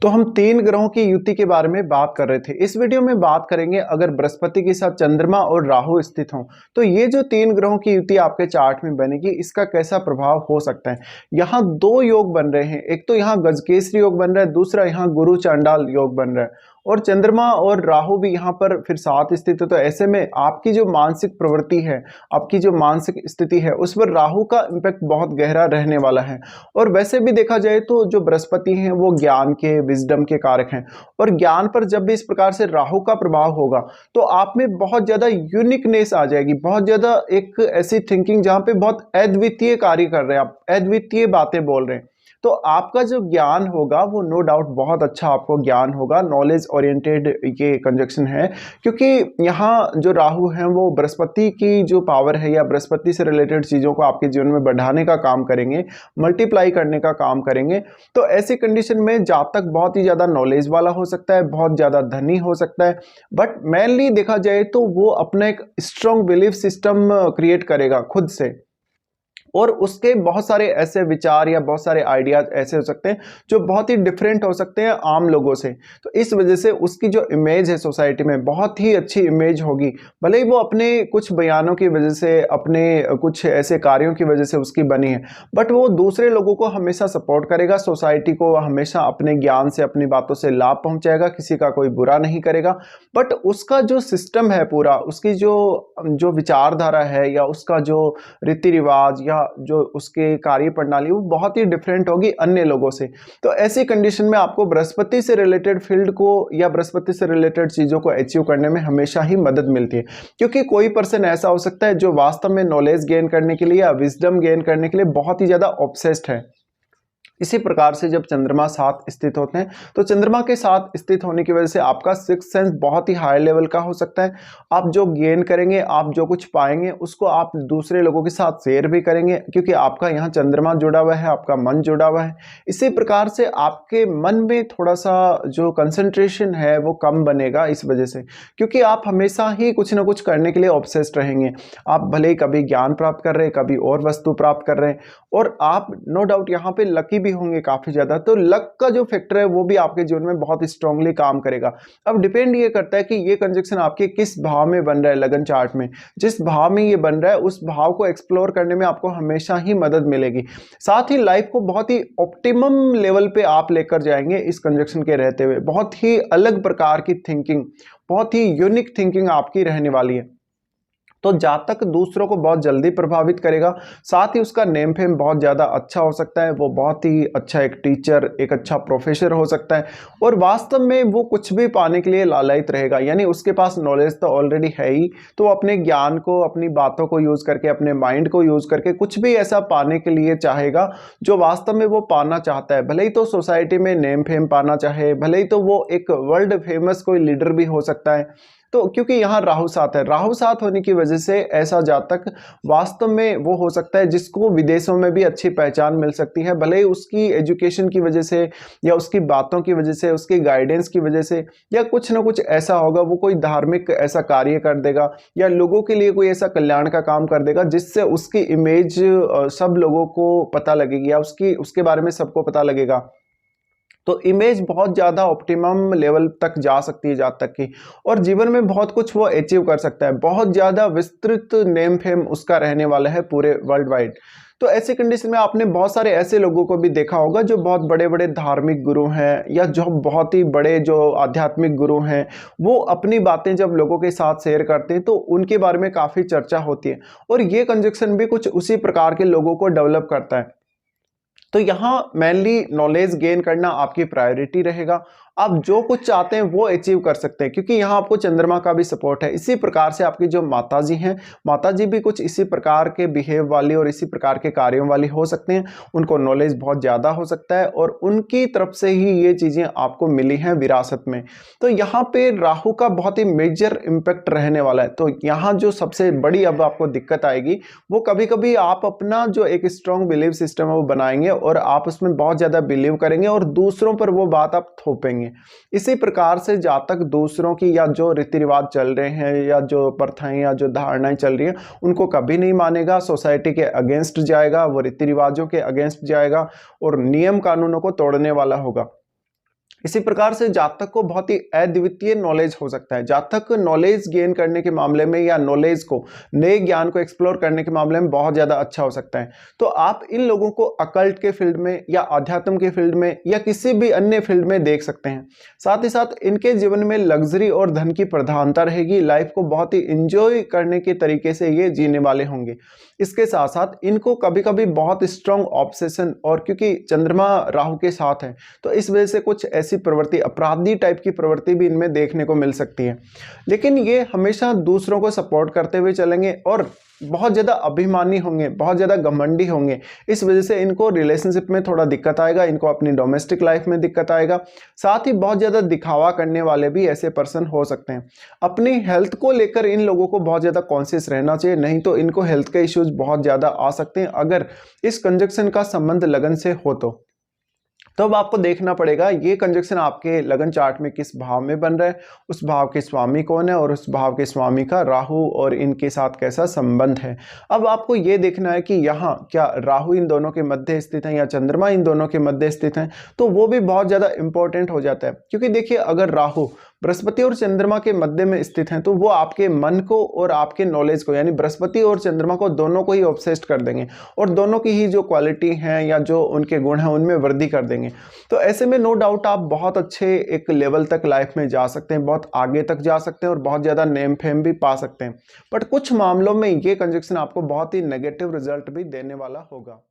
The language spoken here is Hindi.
तो हम 3 ग्रहों की युति के बारे में बात कर रहे थे। इस वीडियो में बात करेंगे अगर बृहस्पति के साथ चंद्रमा और राहु स्थित हों तो ये जो 3 ग्रहों की युति आपके चार्ट में बनेगी इसका कैसा प्रभाव हो सकता है। यहाँ 2 योग बन रहे हैं, एक तो यहाँ गजकेसरी योग बन रहा है, दूसरा यहाँ गुरु चांडाल योग बन रहा है और चंद्रमा और राहु भी यहाँ पर फिर साथ स्थित है। तो ऐसे में आपकी जो मानसिक प्रवृत्ति है, आपकी जो मानसिक स्थिति है, उस पर राहु का इम्पैक्ट बहुत गहरा रहने वाला है। और वैसे भी देखा जाए तो जो बृहस्पति हैं वो ज्ञान के, विजडम के कारक हैं और ज्ञान पर जब भी इस प्रकार से राहु का प्रभाव होगा तो आप में बहुत ज्यादा यूनिकनेस आ जाएगी, बहुत ज्यादा एक ऐसी थिंकिंग जहां पे बहुत अद्वितीय कार्य कर रहे हैं, आप अद्वितीय बातें बोल रहे हैं। तो आपका जो ज्ञान होगा वो नो डाउट बहुत अच्छा आपको ज्ञान होगा, नॉलेज ओरिएंटेड ये कंजक्शन है। क्योंकि यहाँ जो राहु है वो बृहस्पति की जो पावर है या बृहस्पति से रिलेटेड चीज़ों को आपके जीवन में बढ़ाने का काम करेंगे, मल्टीप्लाई करने का काम करेंगे। तो ऐसी कंडीशन में जातक बहुत ही ज़्यादा नॉलेज वाला हो सकता है, बहुत ज़्यादा धनी हो सकता है, बट मेनली देखा जाए तो वो अपना एक स्ट्रॉन्ग बिलीफ सिस्टम क्रिएट करेगा खुद से और उसके बहुत सारे ऐसे विचार या बहुत सारे आइडियाज ऐसे हो सकते हैं जो बहुत ही डिफरेंट हो सकते हैं आम लोगों से। तो इस वजह से उसकी जो इमेज है सोसाइटी में बहुत ही अच्छी इमेज होगी, भले ही वो अपने कुछ बयानों की वजह से, अपने कुछ ऐसे कार्यों की वजह से उसकी बनी है, बट वो दूसरे लोगों को हमेशा सपोर्ट करेगा, सोसाइटी को हमेशा अपने ज्ञान से, अपनी बातों से लाभ पहुंचाएगा, किसी का कोई बुरा नहीं करेगा। बट उसका जो सिस्टम है पूरा, उसकी जो जो विचारधारा है या उसका जो रीति रिवाज या जो उसके कार्य प्रणाली वो बहुत ही डिफरेंट होगी अन्य लोगों से। तो ऐसी कंडीशन में आपको बृहस्पति से रिलेटेड फील्ड को या बृहस्पति से रिलेटेड चीजों को अचीव करने में हमेशा ही मदद मिलती है। क्योंकि कोई पर्सन ऐसा हो सकता है जो वास्तव में नॉलेज गेन करने के लिए या विजडम गेन करने के लिए बहुत ही ज्यादा ऑब्सेस्ड है। इसी प्रकार से जब चंद्रमा साथ स्थित होते हैं तो चंद्रमा के साथ स्थित होने की वजह से आपका सिक्स सेंस बहुत ही हाई लेवल का हो सकता है। आप जो गेन करेंगे, आप जो कुछ पाएंगे उसको आप दूसरे लोगों के साथ शेयर भी करेंगे, क्योंकि आपका यहाँ चंद्रमा जुड़ा हुआ है, आपका मन जुड़ा हुआ है। इसी प्रकार से आपके मन में थोड़ा सा जो कंसंट्रेशन है वो कम बनेगा इस वजह से, क्योंकि आप हमेशा ही कुछ ना कुछ करने के लिए ऑब्सेस्ड रहेंगे। आप भले ही कभी ज्ञान प्राप्त कर रहे हैं, कभी और वस्तु प्राप्त कर रहे हैं और आप नो डाउट यहाँ पे लकी होंगे काफी ज्यादा। तो लक का जो फैक्टर है वो भी आपके जीवन में बहुत स्ट्रांगली काम करेगा। अब डिपेंड ये करता है कि ये कंजक्शन आपके किस भाव में बन रहा है लगन चार्ट में। जिस भाव में ये बन रहा है उस भाव को एक्सप्लोर करने में आपको हमेशा ही मदद मिलेगी। साथ ही लाइफ को बहुत ही ऑप्टिमम लेवल पे आप लेकर जाएंगे इस कंजक्शन के रहते हुए। बहुत ही अलग प्रकार की थिंकिंग, बहुत ही यूनिक थिंकिंग आपकी रहने वाली है। तो जातक दूसरों को बहुत जल्दी प्रभावित करेगा, साथ ही उसका नेम फेम बहुत ज़्यादा अच्छा हो सकता है। वो बहुत ही अच्छा एक टीचर, एक अच्छा प्रोफेसर हो सकता है और वास्तव में वो कुछ भी पाने के लिए लालायित रहेगा। यानी उसके पास नॉलेज तो ऑलरेडी है ही, तो वो अपने ज्ञान को, अपनी बातों को यूज़ करके, अपने माइंड को यूज़ करके कुछ भी ऐसा पाने के लिए चाहेगा जो वास्तव में वो पाना चाहता है। भले ही तो सोसाइटी में नेम फेम पाना चाहे, भले ही तो वो एक वर्ल्ड फेमस कोई लीडर भी हो सकता है। तो क्योंकि यहाँ राहु साथ है, राहु साथ होने की वजह से ऐसा जातक वास्तव में वो हो सकता है जिसको विदेशों में भी अच्छी पहचान मिल सकती है। भले ही उसकी एजुकेशन की वजह से या उसकी बातों की वजह से, उसकी गाइडेंस की वजह से या कुछ ना कुछ ऐसा होगा, वो कोई धार्मिक ऐसा कार्य कर देगा या लोगों के लिए कोई ऐसा कल्याण का काम कर देगा जिससे उसकी इमेज सब लोगों को पता लगेगी या उसके बारे में सबको पता लगेगा। तो इमेज बहुत ज़्यादा ऑप्टिमम लेवल तक जा सकती है जातक की और जीवन में बहुत कुछ वो अचीव कर सकता है। बहुत ज़्यादा विस्तृत नेम फेम उसका रहने वाला है पूरे वर्ल्ड वाइड। तो ऐसी कंडीशन में आपने बहुत सारे ऐसे लोगों को भी देखा होगा जो बहुत बड़े बड़े धार्मिक गुरु हैं या जो बहुत ही बड़े जो आध्यात्मिक गुरु हैं, वो अपनी बातें जब लोगों के साथ शेयर करते हैं तो उनके बारे में काफ़ी चर्चा होती है और ये कंजक्शन भी कुछ उसी प्रकार के लोगों को डेवलप करता है। तो यहाँ मेनली नॉलेज गेन करना आपकी प्रायोरिटी रहेगा। आप जो कुछ चाहते हैं वो अचीव कर सकते हैं क्योंकि यहाँ आपको चंद्रमा का भी सपोर्ट है। इसी प्रकार से आपकी जो माताजी हैं, माताजी भी कुछ इसी प्रकार के बिहेव वाली और इसी प्रकार के कार्यों वाली हो सकते हैं। उनको नॉलेज बहुत ज़्यादा हो सकता है और उनकी तरफ से ही ये चीज़ें आपको मिली हैं विरासत में। तो यहाँ पे राहु का बहुत ही मेजर इम्पैक्ट रहने वाला है। तो यहाँ जो सबसे बड़ी अब आपको दिक्कत आएगी वो कभी कभी आप अपना जो एक स्ट्रॉन्ग बिलीव सिस्टम है वो बनाएंगे और आप उसमें बहुत ज़्यादा बिलीव करेंगे और दूसरों पर वो बात आप थोपेंगे। इसी प्रकार से जातक दूसरों की या जो रीति रिवाज चल रहे हैं या जो प्रथाएं या जो धारणाएं चल रही हैं उनको कभी नहीं मानेगा, सोसाइटी के अगेंस्ट जाएगा, वो रीति रिवाजों के अगेंस्ट जाएगा और नियम कानूनों को तोड़ने वाला होगा। इसी प्रकार से जातक को बहुत ही अद्वितीय नॉलेज हो सकता है। जातक नॉलेज गेन करने के मामले में या नॉलेज को, नए ज्ञान को एक्सप्लोर करने के मामले में बहुत ज़्यादा अच्छा हो सकता है। तो आप इन लोगों को अकल्ट के फील्ड में या अध्यात्म के फील्ड में या किसी भी अन्य फील्ड में देख सकते हैं। साथ ही साथ इनके जीवन में लग्जरी और धन की प्रधानता रहेगी। लाइफ को बहुत ही इंजॉय करने के तरीके से ये जीने वाले होंगे। इसके साथ साथ इनको कभी कभी बहुत स्ट्रॉन्ग ऑब्सेशन, और क्योंकि चंद्रमा राहु के साथ है तो इस वजह से कुछ ऐसी प्रवृत्ति, अपराधी टाइप की प्रवृत्ति भी इनमें देखने को मिल सकती है। लेकिन ये हमेशा दूसरों को सपोर्ट करते हुए चलेंगे और बहुत ज़्यादा अभिमानी होंगे, बहुत ज़्यादा घमंडी होंगे। इस वजह से इनको रिलेशनशिप में थोड़ा दिक्कत आएगा, इनको अपनी डोमेस्टिक लाइफ में दिक्कत आएगा। साथ ही बहुत ज़्यादा दिखावा करने वाले भी ऐसे पर्सन हो सकते हैं। अपनी हेल्थ को लेकर इन लोगों को बहुत ज़्यादा कॉन्शियस रहना चाहिए, नहीं तो इनको हेल्थ के इश्यूज बहुत ज़्यादा आ सकते हैं अगर इस कंजक्शन का संबंध लगन से हो तो अब आपको देखना पड़ेगा ये कंजक्शन आपके लगन चार्ट में किस भाव में बन रहा है, उस भाव के स्वामी कौन है और उस भाव के स्वामी का राहु और इनके साथ कैसा संबंध है। अब आपको ये देखना है कि यहाँ क्या राहु इन दोनों के मध्य स्थित है या चंद्रमा इन दोनों के मध्य स्थित है, तो वो भी बहुत ज़्यादा इंपॉर्टेंट हो जाता है। क्योंकि देखिए, अगर राहु बृहस्पति और चंद्रमा के मध्य में स्थित हैं तो वो आपके मन को और आपके नॉलेज को, यानी बृहस्पति और चंद्रमा को, दोनों को ही ऑब्सेस्ड कर देंगे और दोनों की ही जो क्वालिटी हैं या जो उनके गुण हैं उनमें वृद्धि कर देंगे। तो ऐसे में नो डाउट आप बहुत अच्छे एक लेवल तक लाइफ में जा सकते हैं, बहुत आगे तक जा सकते हैं और बहुत ज़्यादा नेम फेम भी पा सकते हैं। बट कुछ मामलों में ये कंजक्शन आपको बहुत ही नेगेटिव रिजल्ट भी देने वाला होगा।